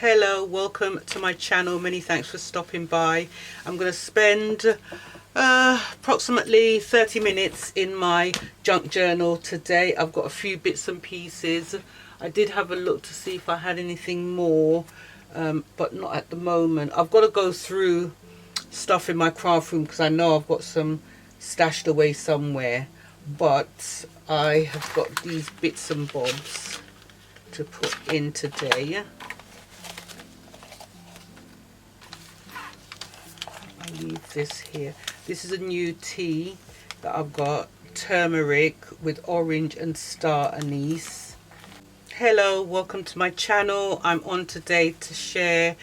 Hello, welcome to my channel. Many thanks for stopping by. I'm going to spend approximately 30 minutes in my junk journal today. I've got a few bits and pieces. I did have a look to see if I had anything more, but not at the moment. I've got to go through stuff in my craft room because I know I've got some stashed away somewhere, but I have got these bits and bobs to put in today. Leave this here. This is a new tea that I've got, turmeric with orange and star anise. Hello, welcome to my channel. I'm on today to share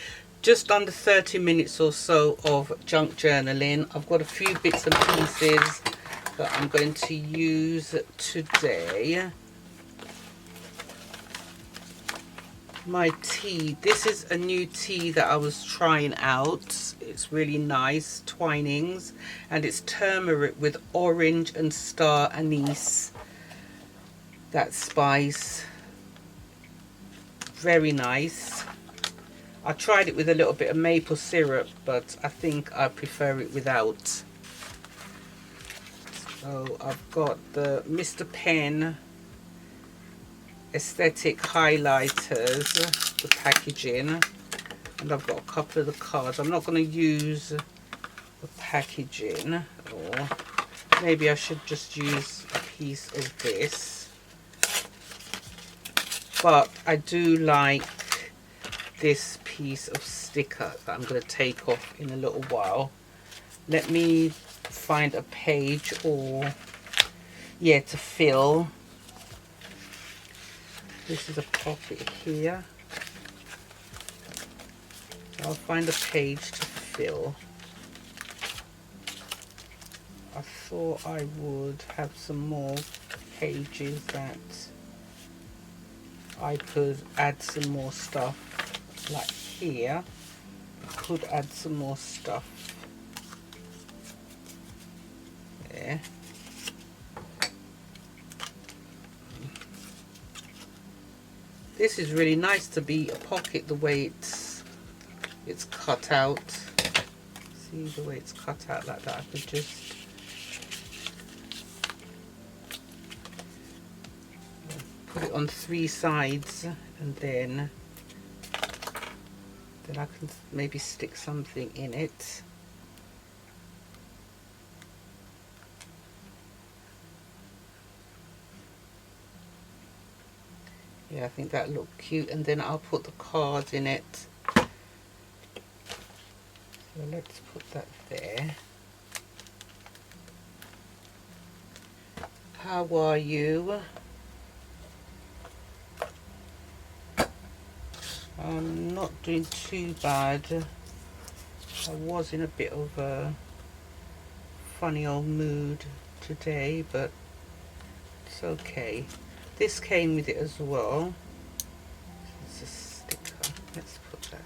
just under 30 minutes or so of junk journaling. I've got a few bits and pieces that I'm going to use today. My tea, this is a new tea that I was trying out. It's really nice, Twinings, and it's turmeric with orange and star anise. That spice, very nice. I tried it with a little bit of maple syrup, but I think I prefer it without. So I've got the Mr. Pen aesthetic highlighters, the packaging, and I've got a couple of the cards. I'm not going to use the packaging, or maybe I should just use a piece of this, but I do like this piece of sticker that I'm going to take off in a little while. Let me find a page, or yeah, to fill. This is a pocket here. I'll find a page to fill. I thought I would have some more pages that I could add some more stuff. Like here, I could add some more stuff. There. This is really nice to be a pocket, the way it's cut out. See the way it's cut out like that. I could just put it on 3 sides, and then I can maybe stick something in it. Yeah, I think that looked cute, and then I'll put the cards in it. So let's put that there. How are you? I'm not doing too bad. I was in a bit of a funny old mood today, but it's okay. This came with it as well. It's a sticker. Let's put that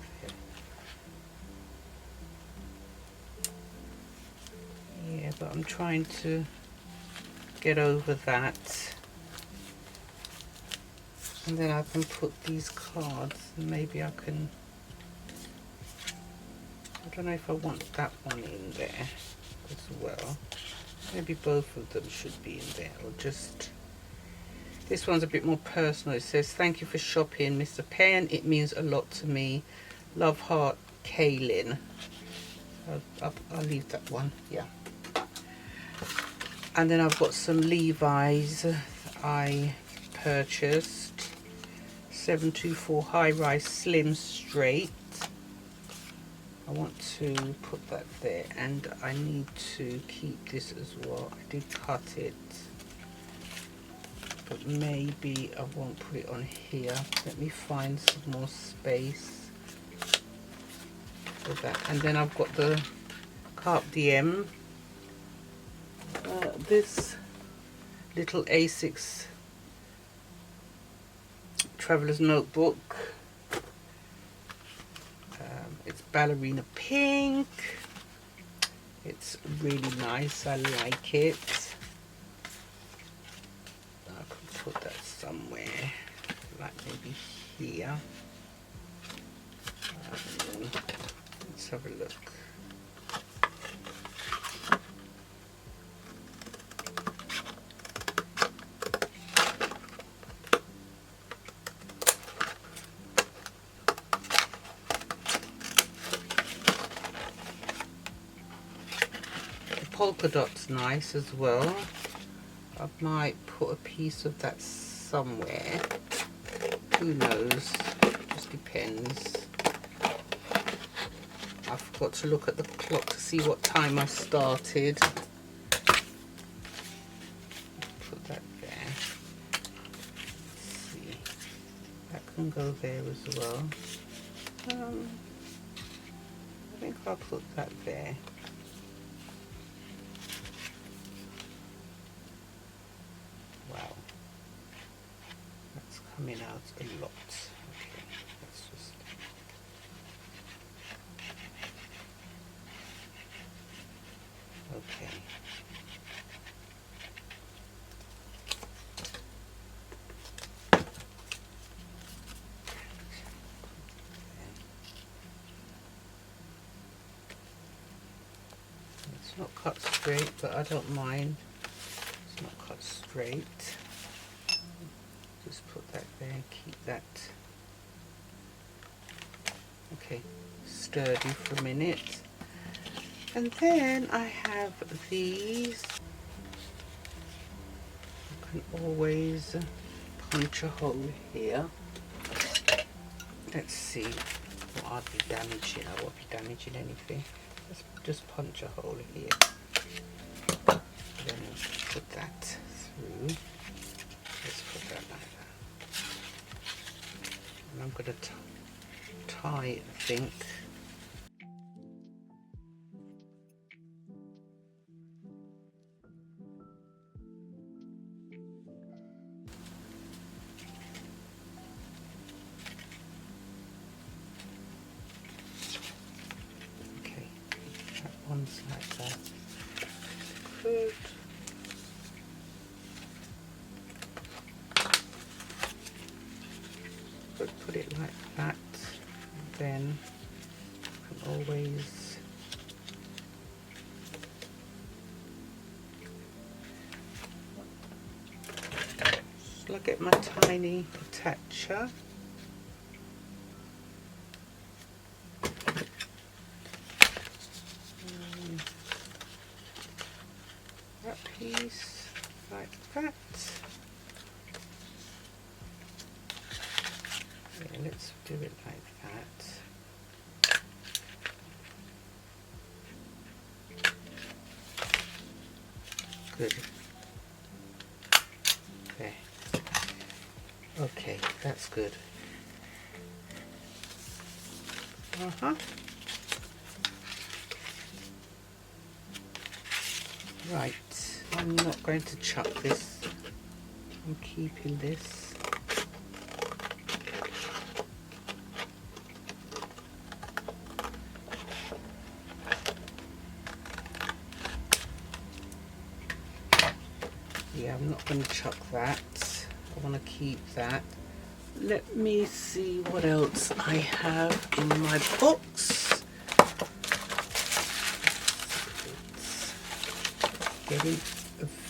here. Yeah, but I'm trying to get over that. And then I can put these cards, and maybe I can, I don't know if I want that one in there as well. Maybe both of them should be in there, or just, this one's a bit more personal. It says, thank you for shopping, Mr. Pen. It means a lot to me. Love, heart, Kaylin. I'll leave that one, yeah. And then I've got some Levi's I purchased. 724 high-rise slim straight. I want to put that there, and I need to keep this as well. I did cut it, but maybe I won't put it on here. Let me find some more space for that. And then I've got the Carpe Diem, this little A6 traveler's notebook. It's ballerina pink. It's really nice. I like it. I can put that somewhere, like maybe here. have a look. The polka dot's nice as well. I might put a piece of that somewhere. Who knows? Just depends. I forgot to look at the clock to see what time I started. Put that there. Let's see. That can go there as well. I think I'll put that there. Wow. That's coming out a lot. Okay, let's just... Okay. It's not cut straight, but I don't mind. It's not cut straight. Just put that there and keep that, okay, sturdy for a minute. And then I have these. You can always punch a hole here. Let's see what I'd be damaging. I won't be damaging anything. Let's just punch a hole here. Then put that through. Let's put that like that. And I'm going to tie, I think. Okay, that one's like that. Good. Put it like that, then you can always just look at my tiny attacher. That piece like that. Yeah, let's do it like that. Good. Okay. Okay, that's good. Right, I'm not going to chuck this. I'm keeping this. Yeah, I'm not going to chuck that. I want to keep that. Let me see what else I have in my box. It's getting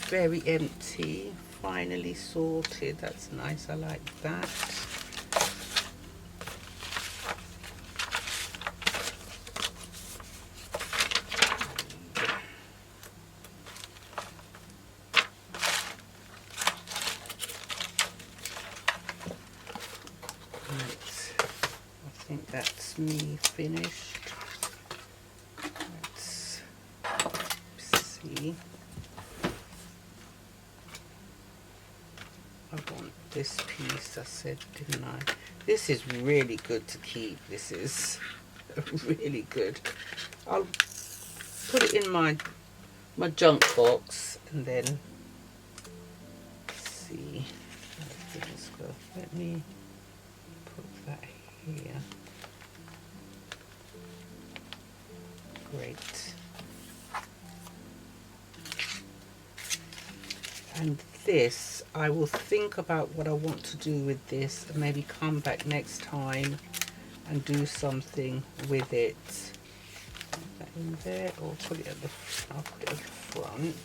very empty. Finally sorted. That's nice. I like that. That's me finished. Let's see. I want this piece, I said, didn't I? This is really good to keep. This is really good. I'll put it in my junk box and then see how things go. Let me put that here. Great. And this, I will think about what I want to do with this and maybe come back next time and do something with it. that in there, or put it at the, I'll put it at the front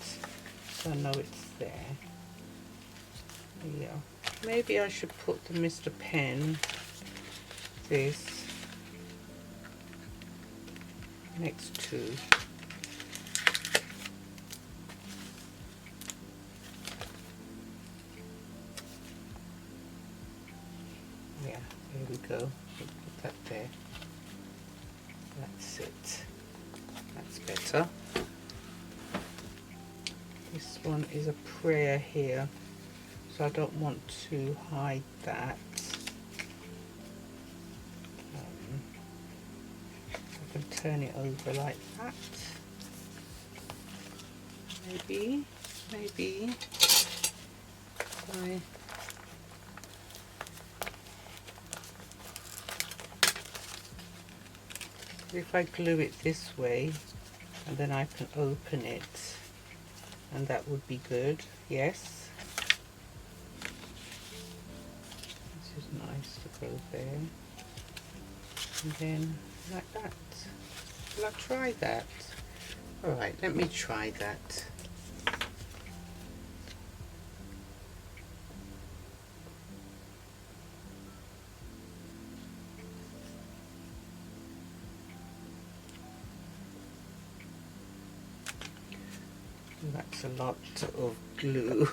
so I know it's there. Yeah, maybe I should put the Mr. Pen, this, next to. Yeah, there we go. We'll put that there. That's it. That's better. This one is a prayer here, so I don't want to hide that. I can turn it over like that. Maybe. If I glue it this way, and then I can open it, and that would be good. Yes. This is nice to go there. And then like that. Will I try that? Alright, let me try that. That's a lot of glue.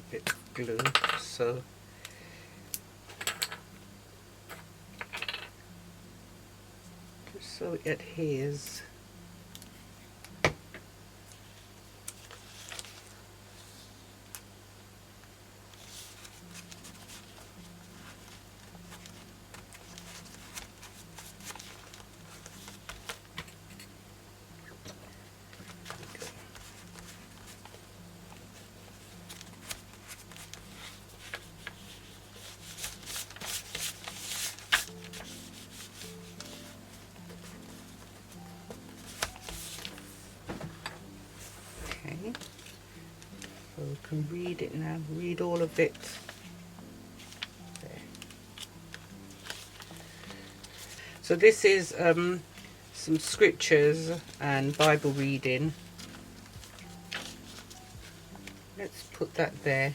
Bit of glue so just so it adheres. So we can read it now, read all of it. There. So this is some scriptures and Bible reading. Let's put that there.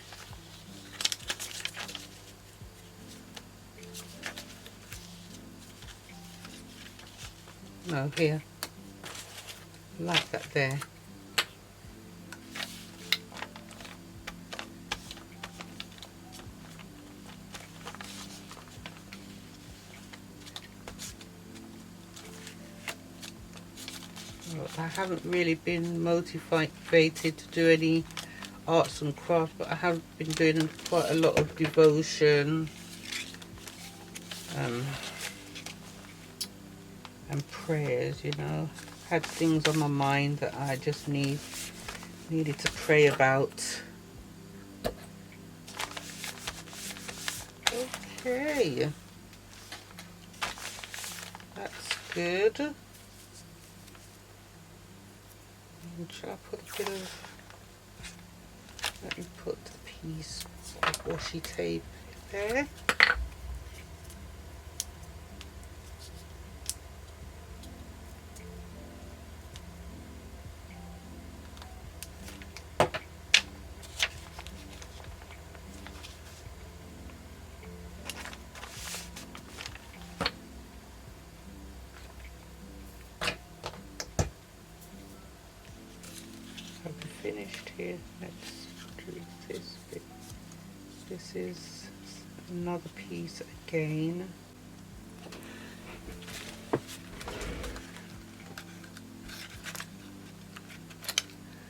No, here. Like that there. I haven't really been motivated to do any arts and crafts, but I have been doing quite a lot of devotion and prayers, you know. Had things on my mind that I just needed to pray about. Okay, that's good. Shall I put a bit of, let me put a piece of washi tape there. Finished here. Let's do this bit. This is another piece again.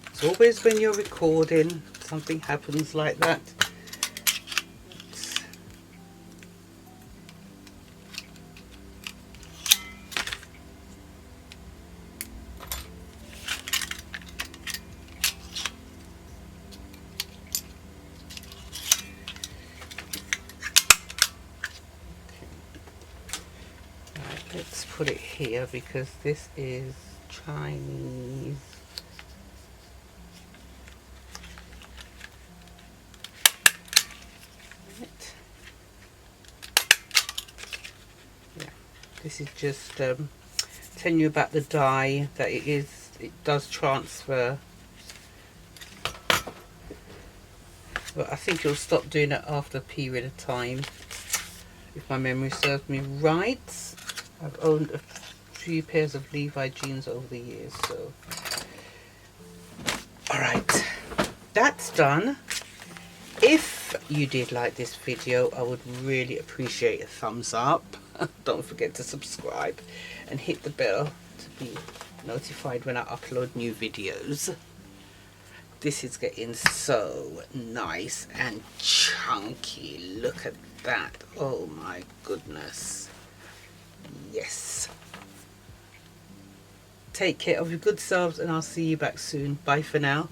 It's always when you're recording, something happens like that. Let's put it here because this is Chinese. Right. Yeah, this is just telling you about the dye, that it does transfer. But I think it'll stop doing it after a period of time, if my memory serves me right. I've owned a few pairs of Levi jeans over the years, so. Alright, that's done. If you did like this video, I would really appreciate a thumbs up. Don't forget to subscribe and hit the bell to be notified when I upload new videos. This is getting so nice and chunky. Look at that. Oh my goodness. Yes. Take care of your good selves and I'll see you back soon. Bye for now.